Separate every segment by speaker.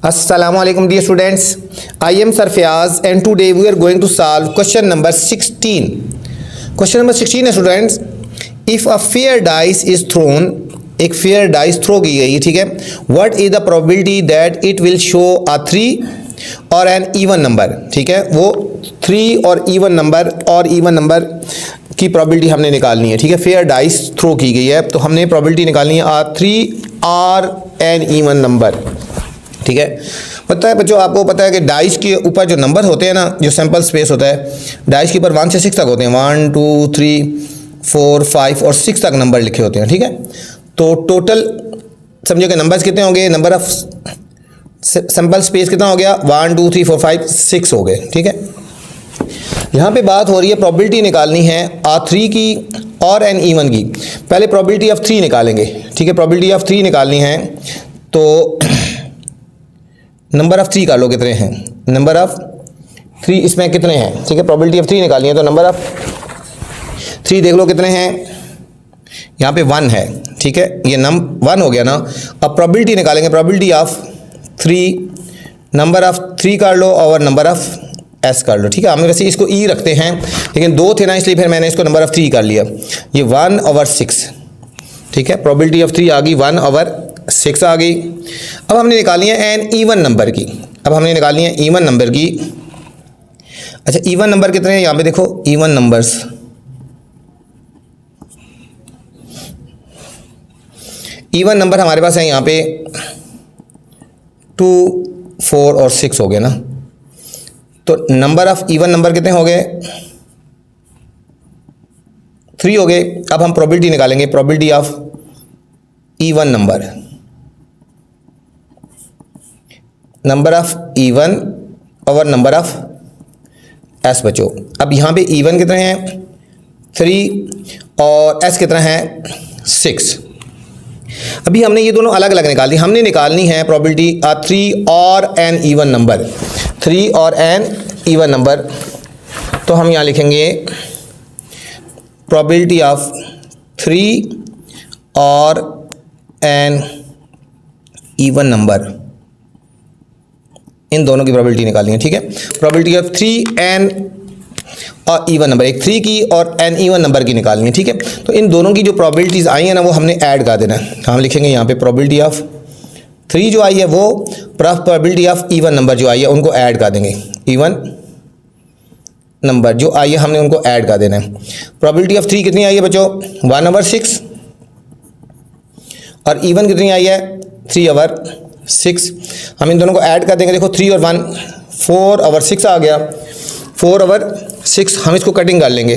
Speaker 1: Assalamu alaikum dear students. I am Sarfiaz and today we are going to solve question number 16. Question number 16 है students. If a fair dice is thrown, एक fair dice throw की गई है, ठीक है. What is the probability that it will show a 3 और an even number, ठीक है. वो 3 और even number की probability हमने निकालनी है, ठीक है. fair dice throw की गई है तो हमने probability निकालनी है a 3 और an even number, ठीक है. पता है बच्चों, आपको पता है कि डाइस के ऊपर जो नंबर होते हैं ना, जो सैंपल स्पेस होता है डाइस के ऊपर 1 से 6 तक होते हैं. 1 2 3 4 5 और 6 तक नंबर लिखे होते हैं, ठीक है. तो टोटल समझो कि नंबर्स कितने होंगे, नंबर ऑफ सैंपल स्पेस कितना हो गया, 1 2 3 4 5 6 हो गए, ठीक है. यहाँ पे बात हो रही है प्रोबेबिलिटी निकालनी है R3 की और एन इवन की. पहले प्रोबेबिलिटी ऑफ 3 निकालेंगे, ठीक है. प्रोबेबिलिटी ऑफ 3 निकालनी है तो नंबर ऑफ 3 कर लो कितने हैं, नंबर ऑफ 3 इसमें कितने हैं, ठीक है. प्रोबेबिलिटी ऑफ 3 निकालनी है तो नंबर ऑफ 3 देख लो कितने हैं. यहाँ पे 1 है, ठीक है. ये 1 हो गया ना. अब प्रोबेबिलिटी निकालेंगे, प्रोबेबिलिटी ऑफ 3, नंबर ऑफ 3 कर लो और नंबर ऑफ एस कर लो, ठीक है. हम वैसे इसको ई रखते हैं लेकिन 2 थे ना, इसलिए फिर मैंने इसको नंबर ऑफ 3 कर लिया. ये 1/6, ठीक है. प्रोबेबिलिटी ऑफ 3 आ गई, 1/6 आ गई. अब हमने निकाली है एन इवन नंबर की. अब हमने निकालनी है इवन नंबर की. अच्छा, इवन नंबर कितने हैं, यहाँ पे देखो इवन नंबर्स. इवन नंबर हमारे पास है यहाँ पे 2 4 और 6 हो गए ना. तो नंबर ऑफ इवन नंबर कितने हो गए, 3 हो गए. अब हम प्रोबेबिलिटी निकालेंगे, probability of even number, number of even और नंबर ऑफ एस बचो. अब यहाँ पे इवन कितने हैं 3 और एस कितना है 6. अभी हमने ये दोनों अलग अलग निकाल दी. हमने निकालनी है प्रोबेबिलिटी 3 और एन इवन नंबर, 3 और एन इवन नंबर. तो हम यहाँ लिखेंगे प्रोबेबिलिटी ऑफ 3 और एन इवन नंबर, इन दोनों की प्रोबेबिलिटी निकालनी है, ठीक है. प्रोबेबिलिटी ऑफ 3 एन और इवन नंबर, एक 3 की और एन इवन नंबर की निकालनी है, ठीक है. तो इन दोनों की जो प्रोबेबिलिटीज़ आई हैं ना वो हमने ऐड कर देना है. हम लिखेंगे यहाँ पे प्रोबेबिलिटी ऑफ 3 जो आई है वो प्रोबेबिलिटी ऑफ इवन नंबर जो आई है उनको ऐड कर देंगे. इवन नंबर जो आई है हमने उनको ऐड कर देना है. प्रोबेबिलिटी ऑफ 3 कितनी आई है बच्चों, 1/6 और इवन कितनी आई है 3/6. हम इन दोनों को ऐड कर देंगे. देखो 3 और 1 4/6 आ गया, 4/6. हम इसको कटिंग कर लेंगे,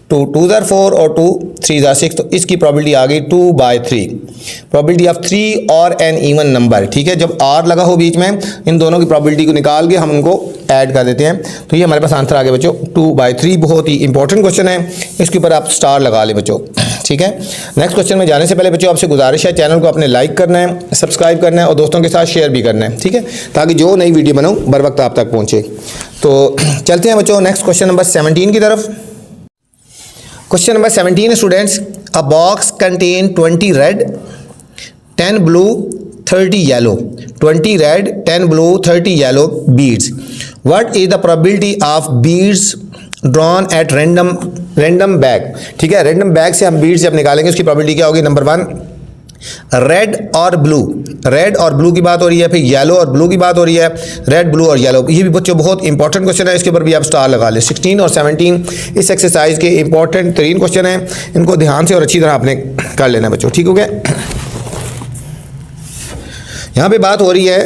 Speaker 1: 2 2 are 4 और 2 3 are 6. तो इसकी प्रोबेबिलिटी आ गई 2/3. प्रोबेबिलिटी ऑफ 3 और एन इवन नंबर, ठीक है. जब आर लगा हो बीच में इन दोनों की प्रोबेबिलिटी को निकाल के हम उनको ऐड कर देते हैं. तो ये हमारे पास आंसर आ गया बच्चों 2/3. बहुत ही इंपॉर्टेंट क्वेश्चन है, इसके ऊपर आप स्टार लगा ले बच्चों, ठीक है. नेक्स्ट क्वेश्चन में जाने से पहले बच्चों आपसे गुजारिश है, चैनल को आपने लाइक करना है, सब्सक्राइब करना है और दोस्तों के साथ शेयर भी करना है, ठीक है, ताकि जो नई वीडियो बनाऊँ बर वक्त आप तक पहुँचे. तो चलते हैं बच्चों नेक्स्ट क्वेश्चन नंबर 17 की तरफ. क्वेश्चन नंबर 17 है students, a box contain 20 red 10 blue 30 yellow, 20 red 10 blue 30 yellow beads. What is the probability of beads drawn at random bag, ठीक है. रैंडम बैग से हम बीड्स जब निकालेंगे उसकी प्रोबेबिलिटी क्या होगी. नंबर 1 रेड और ब्लू, रेड और ब्लू की बात हो रही है, फिर येलो और ब्लू की बात हो रही है, रेड ब्लू और येलो. ये भी बच्चों बहुत इंपॉर्टेंट क्वेश्चन है, इसके ऊपर भी आप स्टार लगा लें. 16 और 17 इस एक्सरसाइज के इंपॉर्टेंट 3 क्वेश्चन हैं, इनको ध्यान से और अच्छी तरह आपने कर लेना बच्चों, ठीक हो गया. यहाँ पे बात हो रही है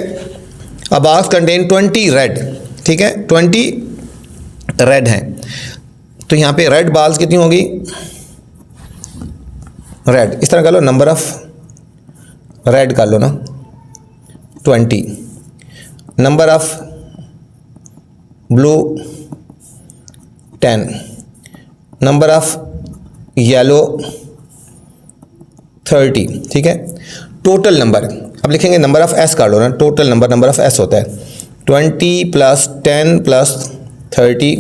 Speaker 1: अ बॉक्स कंटेन 20 रेड, ठीक है. 20 रेड हैं तो यहाँ पे रेड बॉल्स कितनी होगी, रेड इस तरह कर लो, नंबर ऑफ रेड कर लो ना 20, number of blue 10, number of yellow 30, ठीक है. टोटल नंबर अब लिखेंगे नंबर ऑफ एस कर लो ना, टोटल नंबर ऑफ एस होता है 20 + 10 + 30,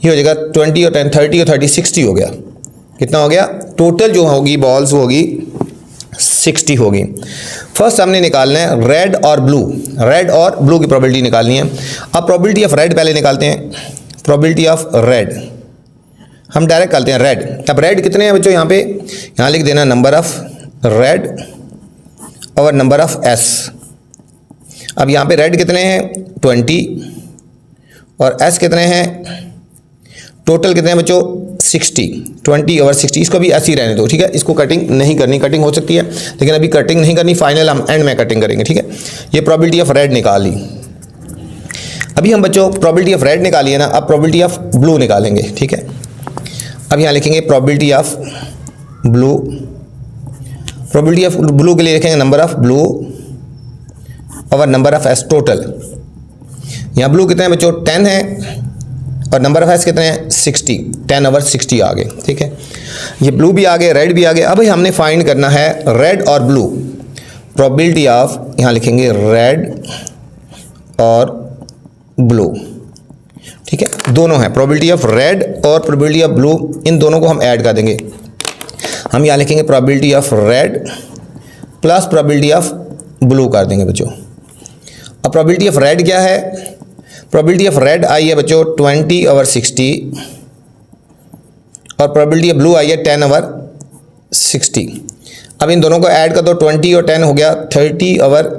Speaker 1: ये हो जाएगा 20 और 10 30 और 30 60 हो गया. कितना हो गया टोटल जो होगी बॉल्स वो होगी 60 होगी। फर्स्ट हमने निकालना है रेड और ब्लू, रेड और ब्लू की प्रोबेबिलिटी निकालनी है। अब प्रोबेबिलिटी ऑफ रेड पहले निकालते हैं, प्रोबेबिलिटी ऑफ रेड हम डायरेक्ट निकालते हैं रेड। अब रेड कितने हैं बच्चों, यहाँ पे यहाँ लिख देना नंबर ऑफ रेड और नंबर ऑफ एस। अब यहाँ पे रेड कितने हैं 20 और एस कितने हैं, टोटल कितने हैं बच्चों 60, 20 ओवर 60। इसको भी ऐसे ही रहने दो, ठीक है, इसको कटिंग नहीं करनी, कटिंग हो सकती है लेकिन अभी कटिंग नहीं करनी, फाइनल हम एंड में कटिंग करेंगे, ठीक है। ये प्रोबेबिलिटी ऑफ रेड निकाल ली। अभी हम बच्चों प्रोबेबिलिटी ऑफ रेड निकाली है ना, अब प्रोबेबिलिटी ऑफ ब्लू निकालेंगे, ठीक है। अब यहाँ लिखेंगे probability of blue, probability of blue के लिए लिखेंगे नंबर ऑफ ब्लू और नंबर ऑफ एस टोटल। यहाँ ब्लू कितने हैं बच्चों 10 है और नंबर ऑफ एस कितने हैं 60, 10 ओवर 60 आ गए, ठीक है। ये ब्लू भी आ गए, रेड भी आ गए। अब हमने फाइंड करना है रेड और ब्लू, प्रोबेबिलिटी ऑफ, यहाँ लिखेंगे रेड और ब्लू, ठीक है, दोनों है प्रोबेबिलिटी ऑफ रेड और प्रोबेबिलिटी ऑफ ब्लू, इन दोनों को हम ऐड कर देंगे। हम यहाँ लिखेंगे probability of red plus probability of blue कर देंगे बच्चों। अब प्रोबेबिलिटी ऑफ रेड क्या है, प्रोबेबिलिटी ऑफ रेड आई है बच्चों 20 ओवर 60 और प्रोबेबिलिटी ऑफ ब्लू आई है 10 ओवर 60। अब इन दोनों को ऐड कर दो, 20 और 10 हो गया 30 ओवर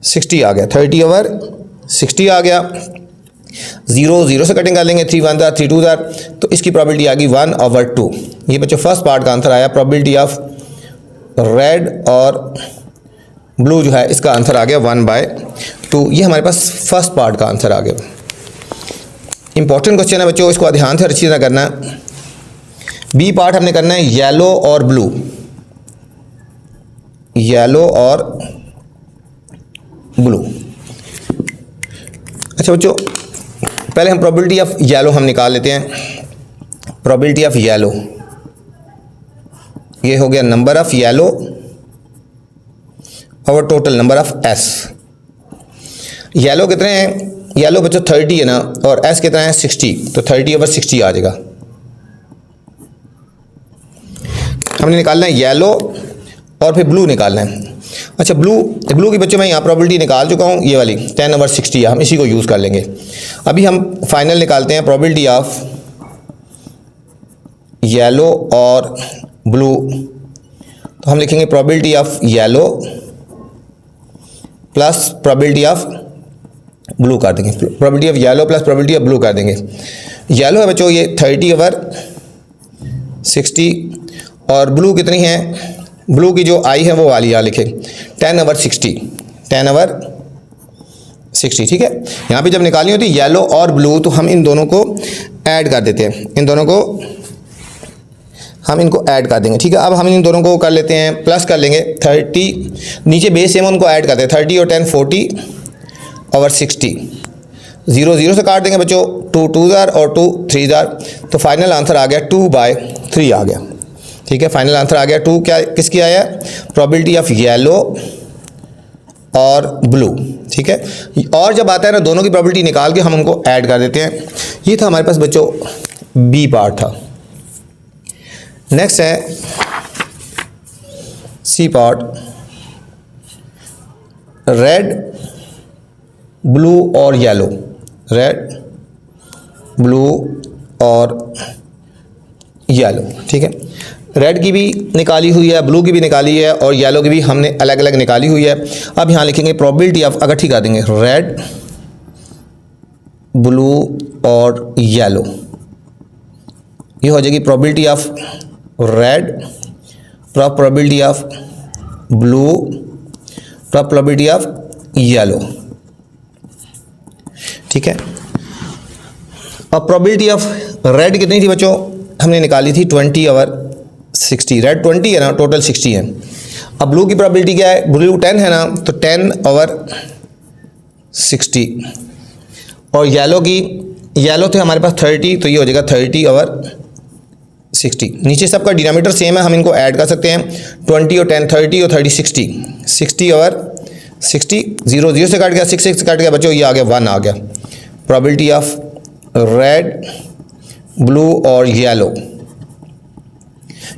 Speaker 1: 60 आ गया, 30 ओवर 60 आ गया। 0 0 से कटिंग कर लेंगे, 3 1 3 2 तो इसकी प्रोबेबिलिटी आ गई 1 ओवर 2। ये बच्चों फर्स्ट पार्ट का आंसर आया, प्रोबेबिलिटी ऑफ रेड और ब्लू जो है इसका आंसर आ गया 1/2। ये हमारे पास फर्स्ट पार्ट का आंसर आ गया। इंपॉर्टेंट क्वेश्चन है बच्चों, इसको ध्यान से अच्छी तरह करना है। बी पार्ट हमने करना है येलो और ब्लू, येलो और ब्लू। अच्छा बच्चों पहले हम प्रोबेबिलिटी ऑफ येलो हम निकाल लेते हैं। प्रोबेबिलिटी ऑफ येलो, ये हो गया नंबर ऑफ येलो और total number of S. Yellow कितने हैं, येलो बच्चों 30 है ना, और एस कितना है 60, तो 30 ओवर 60 आ जाएगा। हमने निकालना है येलो और फिर ब्लू निकालना है। अच्छा ब्लू की बच्चों मैं यहाँ प्रोबेबिलिटी निकाल चुका हूँ, ये वाली 10 ओवर 60 है, हम इसी को यूज़ कर लेंगे। अभी हम फाइनल निकालते हैं प्रोबेबिलिटी ऑफ येलो और ब्लू। तो हम लिखेंगे probability of yellow plus probability of blue कर देंगे, probability of yellow plus probability of blue कर देंगे। येलो है बच्चों ये 30 ओवर 60 और ब्लू कितनी है, ब्लू की जो आई है वो वाली यहाँ लिखे 10 ओवर 60, 10 ओवर 60, ठीक है। यहाँ पे जब निकालनी होती है येलो और ब्लू तो हम इन दोनों को ऐड कर देते हैं, इन दोनों को हम इनको ऐड कर देंगे, ठीक है। अब हम इन दोनों को कर लेते हैं, प्लस कर लेंगे 30, नीचे बेस सेम उनको ऐड करते हैं 30 और 10 40 ओवर 60। 0 0 से काट देंगे बच्चों, 2 2 और 2 3 तो फाइनल आंसर आ गया 2/3 आ गया, ठीक है। फाइनल आंसर आ गया 2, क्या किसकी आया, प्रोबेबिलिटी ऑफ येलो और ब्लू, ठीक है। और जब आता है ना दोनों की प्रोबेबिलिटी निकाल के हम उनको ऐड कर देते हैं। ये था हमारे पास बच्चों बी पार्ट था। नेक्स्ट है सी पार्ट, रेड ब्लू और येलो, रेड ब्लू और येलो, ठीक है। रेड की भी निकाली हुई है, ब्लू की भी निकाली है और येलो की भी हमने अलग अलग निकाली हुई है। अब यहाँ लिखेंगे प्रोबेबिलिटी ऑफ, अगर ठीक कर देंगे रेड ब्लू और येलो, ये हो जाएगी probability of red plus probability of blue plus probability of yellow, ठीक है। अब प्रोबेबिलिटी ऑफ रेड कितनी थी बच्चों, हमने निकाली थी 20 ओवर 60, रेड 20 है ना, टोटल 60 है। अब ब्लू की प्रोबेबिलिटी क्या है, ब्लू 10 है ना, तो 10 ओवर 60 और येलो की, येलो थे हमारे पास 30, तो ये हो जाएगा 30 ओवर 60। नीचे सबका डिनोमिनेटर सेम है, हम इनको ऐड कर सकते हैं, 20 और 10 30 और 30 60, 60 ओवर 60। 0 0 से कट गया, 6 6 से कट गया बच्चों, ये आ गया 1 आ गया। प्रोबेबिलिटी ऑफ रेड ब्लू और येलो,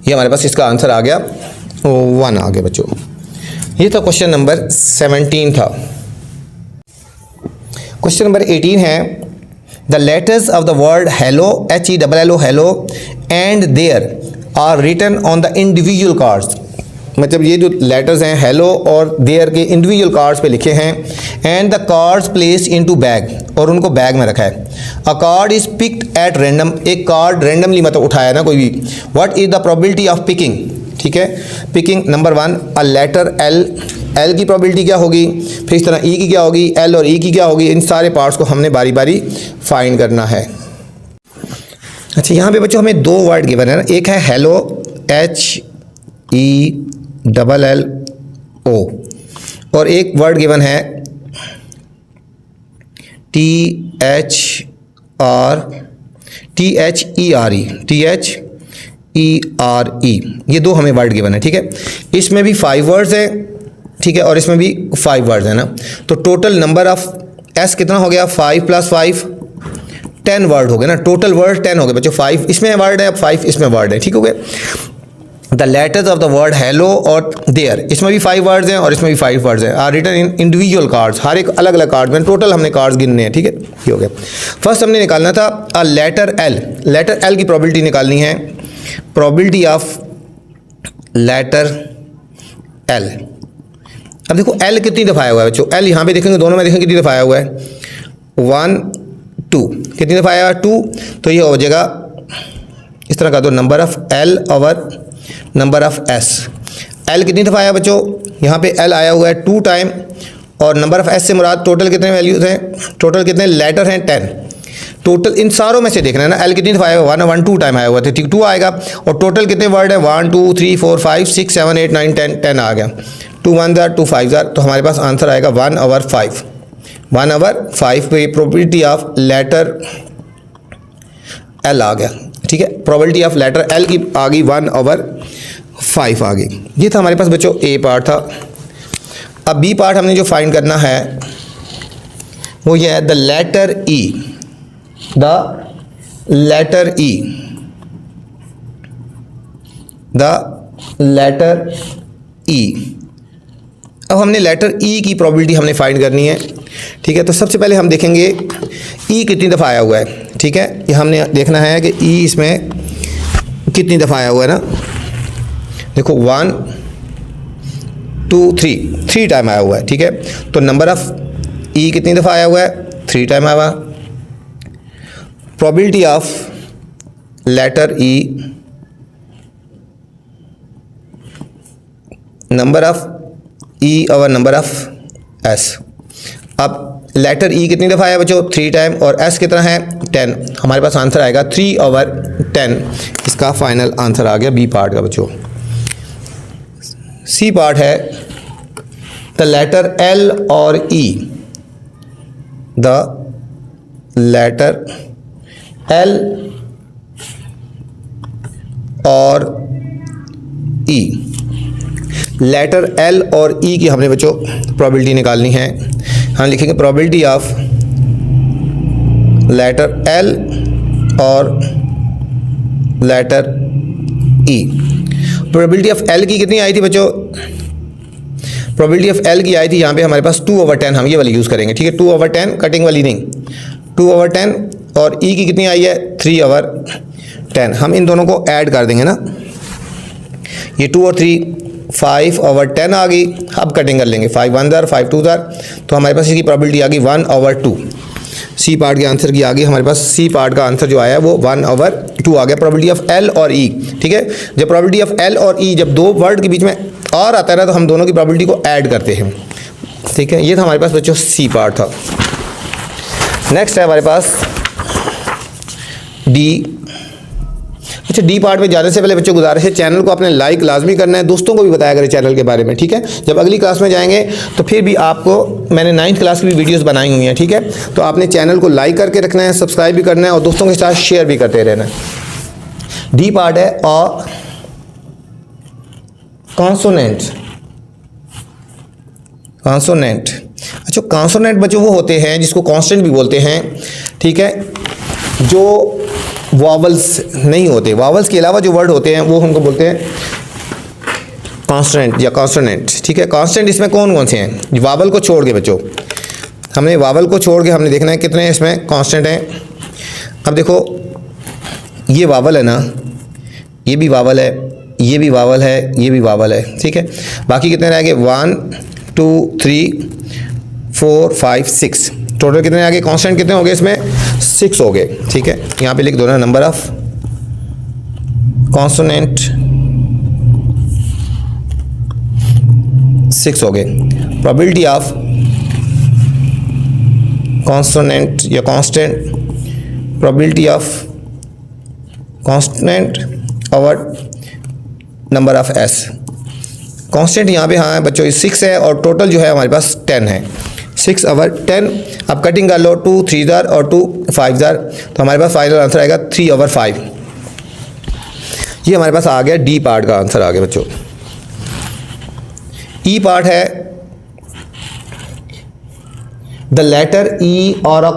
Speaker 1: ये हमारे पास इसका आंसर आ गया 1 आ गया बच्चों। ये था क्वेश्चन नंबर 17 था। क्वेश्चन नंबर 18 है the letters of the word hello HELLO hello and there are written on the individual cards. मतलब ये जो लेटर्स हैं हेलो और देयर के इंडिविजुअल कार्ड्स पे लिखे हैं। And the cards placed into bag, और उनको बैग में रखा है। A card is picked at random, एक कार्ड रैंडमली मतलब उठाया ना कोई भी। What is the probability of picking, ठीक है। Picking number 1 a letter L की प्रोबेबिलिटी क्या होगी, फिर इस तरह ई की क्या होगी, एल और ई की क्या होगी। इन सारे पार्ट्स को हमने बारी बारी फाइंड करना है। अच्छा यहाँ पे बच्चों हमें 2 वर्ड गिवन है ना, एक है हेलो HELLO और एक वर्ड गिवन है THERE। ये 2 हमें वर्ड गिवन है, ठीक है। इसमें भी 5 वर्ड्स हैं, ठीक है, और इसमें भी 5 वर्ड्स हैं ना। तो टोटल नंबर ऑफ एस कितना हो गया, 5 + 5 10 वर्ड हो गए ना। टोटल वर्ड 10 हो गए बच्चों। 5 इसमें वर्ड है, अब 5 इसमें वर्ड है, ठीक हो गया। The letters of the word hello और देयर, इसमें भी 5 वर्ड्स हैं और इसमें भी 5 वर्ड्स हैं। Are written in individual cards, हर एक अलग अलग कार्ड में। टोटल हमने कार्ड्स गिनने हैं, ठीक है। ये हो गया। फर्स्ट हमने निकालना था a letter L. Letter L की प्रोबेबिलिटी निकालनी है। Probability of letter L. अब देखो एल कितनी दफ़ा आया हुआ है बच्चों। एल यहाँ पे देखेंगे, दोनों में देखेंगे कितनी दफ़ा आया हुआ है, 1 2। कितनी दफ़ा आया, 2। तो ये हो जाएगा इस तरह का, तो number of L over number of S. L कितनी दफ़ा आया बच्चों, यहाँ पे एल आया हुआ है 2 टाइम, और नंबर ऑफ एस से मुराद टोटल कितने वैल्यूज़ हैं, टोटल कितने लेटर हैं 10। टोटल इन सारों में से देखना है ना, एल कितनी दफ़ा आया हुआ है, 1 2 टाइम आया हुआ था, ठीक 2 आएगा। और टोटल कितने वर्ड है, 1 2 3 4 5 6 7 8 9 10 आ गया। 2 1 2 5 तो हमारे पास आंसर आएगा 1/5। 1/5 पे प्रोबेबिलिटी ऑफ लेटर एल आ गया, ठीक है। प्रोबेबिलिटी ऑफ लेटर एल की आ गई 1/5 आ गई। ये था हमारे पास बच्चों ए पार्ट था। अब बी पार्ट हमने जो फाइंड करना है वो ये है the letter E. The letter E, the letter E. अब हमने लेटर ई की प्रोबेबिलिटी हमने फाइंड करनी है, ठीक है। तो सबसे पहले हम देखेंगे ई कितनी दफ़ा आया हुआ है, ठीक है। ये हमने देखना है कि ई इसमें कितनी दफ़ा आया हुआ है ना। देखो 1 2 3 टाइम आया हुआ है, ठीक है। तो नंबर ऑफ ई कितनी दफ़ा आया हुआ है, 3 टाइम आया हुआ। Probability of letter E, number of E over number of S. अब लेटर ई कितनी दफ़ा आया बच्चों, 3 टाइम, और एस कितना है 10। हमारे पास आंसर आएगा 3/10। इसका फाइनल आंसर आ गया बी पार्ट का बच्चों। सी पार्ट है द लेटर एल और ई। द लेटर एल और ई। लेटर एल और ई की हमने बच्चों प्रोबेबिलिटी निकालनी है। हम लिखेंगे प्रोबेबिलिटी ऑफ लेटर एल और letter E. Probability of L की कितनी आई थी बच्चों, प्रोबेबिलिटी ऑफ एल की आई थी यहाँ पे हमारे पास 2/10। हम ये वाली यूज़ करेंगे, ठीक है। 2/10 कटिंग वाली नहीं, 2/10। और ई की कितनी आई है, 3/10। हम इन दोनों को ऐड कर देंगे ना, ये 2 और 3 5/10 आ गई। अब कटिंग कर लेंगे, 5 1 5 2 तो हमारे पास इसकी प्रोबेबिलिटी आ गई 1/2। सी पार्ट के आंसर की आ गई हमारे पास, सी पार्ट का आंसर जो आया वो 1/2 आ गया। प्रोबेबिलिटी ऑफ एल और ई, ठीक है। जब प्रोबेबिलिटी ऑफ एल और ई, जब 2 वर्ड के बीच में और आता है ना, तो हम दोनों की प्रोबेबिलिटी को ऐड करते हैं, ठीक है। ये था हमारे पास बच्चों सी पार्ट था। नेक्स्ट है हमारे पास डी। अच्छा, डी पार्ट में जाने से पहले बच्चों गुजारिश है, चैनल को आपने लाइक लाजमी करना है, दोस्तों को भी बताया करें चैनल के बारे में, ठीक है। जब अगली क्लास में जाएंगे तो फिर भी आपको, मैंने 9th क्लास की भी वीडियोस बनाई हुई हैं, ठीक है। तो आपने चैनल को लाइक करके रखना है, सब्सक्राइब भी करना है, और दोस्तों के साथ शेयर भी करते रहना है। डी पार्ट है अ कॉन्सोनेंट। कॉन्सोनेंट, अच्छा कॉन्सोनेंट बच्चों वो होते हैं जिसको कॉन्स्टेंट भी बोलते हैं, ठीक है, जो वावल्स नहीं होते। वावल्स के अलावा जो वर्ड होते हैं वो हमको बोलते हैं कॉन्स्टेंट या कॉन्सोनेंट, ठीक है। कॉन्स्टेंट इसमें कौन कौन से हैं? वावल को छोड़ के बच्चों, हमने वावल को छोड़ के हमने देखना है कितने इसमें कॉन्स्टेंट हैं। अब देखो ये वावल है ना, ये भी वावल है, ये भी वावल है, ये भी वावल है, ठीक है। बाकी कितने रह गए? 1 2 3 4 5 6, टोटल कितने आ गए? कॉन्स्टेंट कितने हो गए इसमें? 6 हो गए, ठीक है। यहाँ पे लिख दो ना, नंबर ऑफ कॉन्सोनेंट 6 हो गए। प्रोबेबिलिटी ऑफ कॉन्सोनेंट या constant, probability of constant over number of S. Constant यहाँ पे हाँ है बच्चों 6 है और टोटल जो है हमारे पास 10 है, 6 ओवर 10। अब कटिंग कर लो, 2 3 जार और 2 5 जार, तो हमारे पास फाइनल आंसर आएगा 3 ओवर 5। ये हमारे पास आ गया डी पार्ट का आंसर आ गया बच्चों। ई पार्ट है द लेटर ई और अ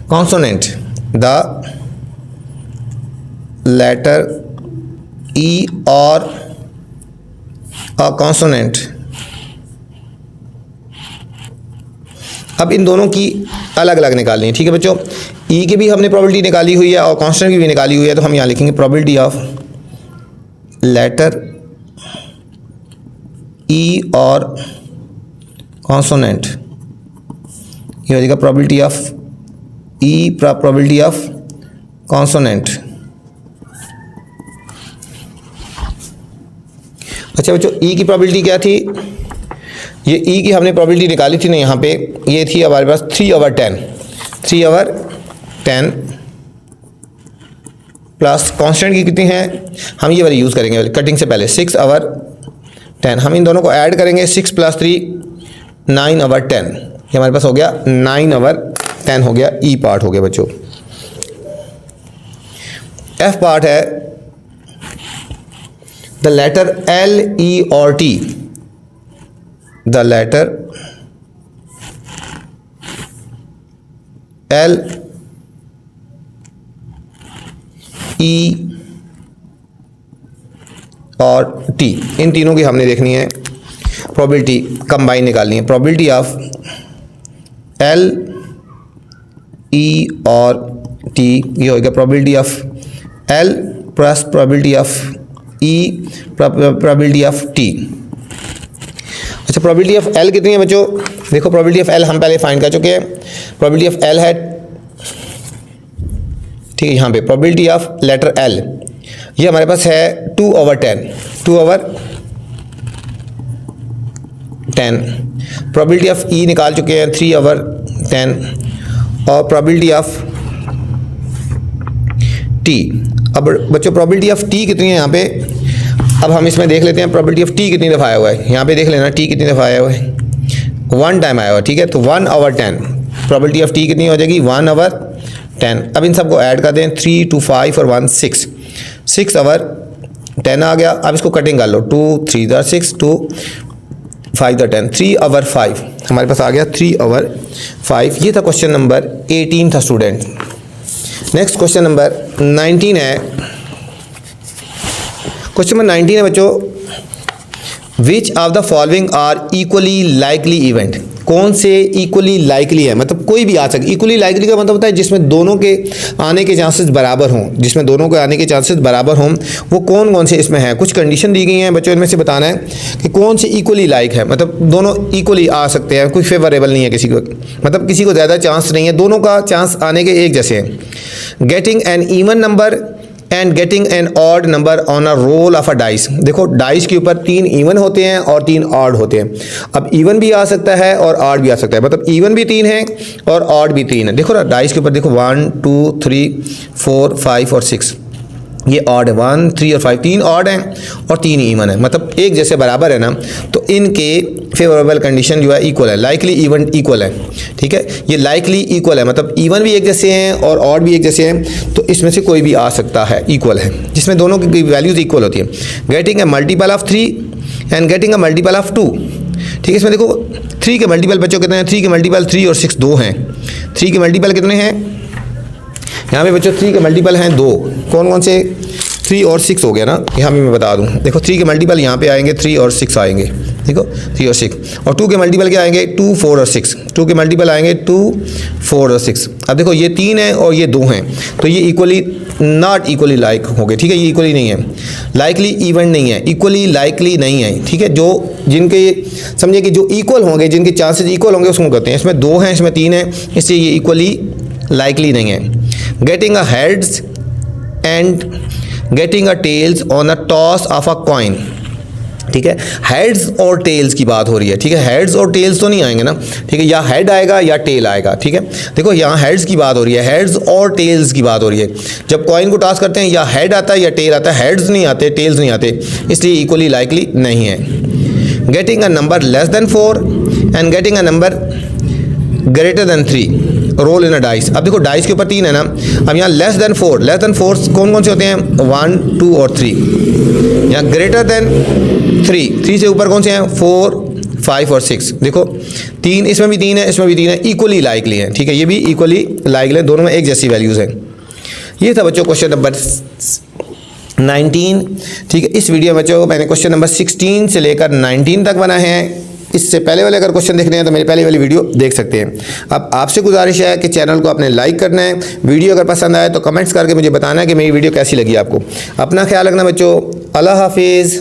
Speaker 1: कॉन्सोनेंट, द लेटर ई और अ कॉन्सोनेंट। अब इन दोनों की अलग अलग निकालनी है, ठीक है बच्चों। ई की भी हमने प्रोबेबिलिटी निकाली हुई है और कांस्टेंट की भी निकाली हुई है, तो हम यहाँ लिखेंगे प्रोबेबिलिटी ऑफ लेटर ई और कॉन्सोनेंट। ये हो जाएगा probability of E, probability of consonant. अच्छा बच्चों, ई की प्रोबेबिलिटी क्या थी? ये ई की हमने प्रोबेबिलिटी निकाली थी ना यहाँ पे, ये थी हमारे पास 3 ओवर 10, 3 ओवर 10 प्लस कांस्टेंट की कितनी है? हम ये वाली यूज़ करेंगे कटिंग से पहले, 6 ओवर 10। हम इन दोनों को ऐड करेंगे, 6 + 3 9 ओवर 10। ये हमारे पास हो गया 9 ओवर 10 हो गया, ई पार्ट हो गया बच्चों। एफ पार्ट है द लेटर एल ई और T, the letter L E और टी, इन तीनों की हमने देखनी है प्रोबेबिलिटी, कंबाइन निकालनी है। प्रोबेबिलिटी ऑफ एल ई और टी, ये होगा probability of L plus probability of E probability of T. अच्छा, प्रोबेबिलिटी ऑफ एल कितनी है बच्चों? देखो प्रोबेबिलिटी ऑफ एल हम पहले फाइंड कर चुके हैं। प्रोबेबिलिटी ऑफ एल है, ठीक है, यहाँ पे प्रोबेबिलिटी ऑफ लेटर एल ये हमारे पास है 2 ओवर 10, 2 ओवर 10। प्रोबेबिलिटी ऑफ ई निकाल चुके हैं 3 ओवर 10 और प्रोबेबिलिटी ऑफ टी। अब बच्चों प्रोबेबिलिटी ऑफ टी कितनी है यहाँ पे? अब हम इसमें देख लेते हैं प्रोबेबिलिटी ऑफ टी कितनी दफ़ा आया हुआ है। यहाँ पे देख लेना टी कितनी दफ़ा आया हुआ है, 1 टाइम आया हुआ है, ठीक है। तो 1 ओवर 10, प्रोबेबिलिटी ऑफ टी कितनी हो जाएगी? 1 ओवर 10। अब इन सबको ऐड कर दें, 3 2 5 और 1 6, 6 ओवर 10 आ गया। अब इसको कटिंग कर लो, 2 3 * 6, 2 5 * 10, 3 ओवर 5 हमारे पास आ गया, 3 ओवर 5। ये था क्वेश्चन नंबर 18 था स्टूडेंट। नेक्स्ट क्वेश्चन नंबर 19 है। क्वेश्चन नंबर 19 है बच्चों, which of the following are equally likely event. कौन से इक्वली लाइकली है? मतलब कोई भी आ सकता। इक्वली लाइकली का मतलब होता है जिसमें दोनों के आने के चांसेस बराबर हों, जिसमें दोनों के आने के चांसेस बराबर हों, वो कौन कौन से इसमें हैं। कुछ कंडीशन दी गई हैं बच्चों, इनमें से बताना है कि कौन से इक्वली लाइक है, मतलब दोनों इक्वली आ सकते हैं, कोई फेवरेबल नहीं है किसी को, मतलब किसी को ज़्यादा चांस नहीं है, दोनों का चांस आने के एक जैसे हैं। Getting an even number and getting an odd number on a roll of a dice. देखो डाइस के ऊपर 3 इवन होते हैं और 3 ऑड होते हैं। अब इवन भी आ सकता है और ऑड भी आ सकता है, मतलब इवन भी 3 है और ऑड भी 3 है। देखो ना डाइस के ऊपर देखो 1 2 3 4 5 और 6, ये ऑड है, 1 3 और 5, 3 ऑड हैं और 3 इवन है, मतलब एक जैसे बराबर है ना, तो इनके फेवरेबल कंडीशन जो है इक्वल है, लाइकली इवन इक्वल है, ठीक है। ये लाइकली इक्वल है, मतलब इवन भी एक जैसे हैं और ऑड भी एक जैसे हैं, तो इसमें से कोई भी आ सकता है, इक्वल है, जिसमें दोनों की वैल्यूज इक्वल होती है। Getting a multiple of 3 and getting a multiple of 2, ठीक है। इसमें देखो 3 के मल्टीपल बच्चों कितने हैं? 3 के मल्टीपल 3 और 6 2 हैं। 3 के मल्टीपल कितने हैं यहाँ पे बच्चों? 3 के मल्टीपल हैं 2। कौन कौन से? 3 और 6 हो गया ना, यहाँ भी मैं बता दूँ। देखो 3 के मल्टीपल यहाँ पे आएंगे 3 और 6 आएंगे, देखो 3 और 6, और 2 के मल्टीपल क्या आएंगे 2, 4 और 6, 2 के मल्टीपल आएंगे 2, 4 और 6। अब देखो ये 3 है और ये 2 हैं, तो ये इक्वली नॉट इक्वली लाइक हो गए, ठीक है, ये इक्वली नहीं है, लाइकली इवन नहीं है, इक्वली लाइकली नहीं है, ठीक है। जो जिनके समझिए कि जो इक्वल होंगे, जिनके चांसेस इक्वल होंगे उसको कहते हैं। इसमें 2 हैं, इसमें 3 है, इसलिए ये इक्वली लाइकली नहीं है। Getting a heads and getting a tails on a toss of a coin, ठीक है, हेड्स और टेल्स की बात हो रही है, ठीक है, हेड्स और टेल्स तो नहीं आएंगे ना, ठीक है, या हेड आएगा या टेल आएगा, ठीक है। देखो यहाँ हेड्स की बात हो रही है, हेड्स और टेल्स की बात हो रही है। जब कॉइन को टॉस करते हैं या हेड आता है या टेल आता है, हेड्स नहीं आते, टेल्स नहीं आते, इसलिए इक्वली लाइकली नहीं है। Getting a number less than 4 and getting a number greater than 3 roll in a dice. अब देखो डाइस के ऊपर 3 है ना, अब यहाँ लेस देन 4 कौन कौन से होते हैं 1, 2 और 3। यहाँ ग्रेटर देन 3 से ऊपर कौन से हैं 4, 5 और 6। देखो 3, इसमें भी 3 है, इसमें भी 3 है, इक्वली लाइकली है, ठीक है, ये भी इक्वली लाइकली है, दोनों में एक जैसी वैल्यूज़ हैं। ये था बच्चों क्वेश्चन नंबर 19, ठीक है। इस वीडियो में बच्चों मैंने क्वेश्चन नंबर 16 से लेकर 19 तक बनाए हैं। इससे पहले वाले अगर क्वेश्चन देखने हैं तो मेरी पहले वाली वीडियो देख सकते हैं। अब आपसे गुजारिश है कि चैनल को आपने लाइक करना है, वीडियो अगर पसंद आए तो कमेंट्स करके मुझे बताना है कि मेरी वीडियो कैसी लगी आपको। अपना ख्याल रखना बच्चों, अल्लाह हाफिज़।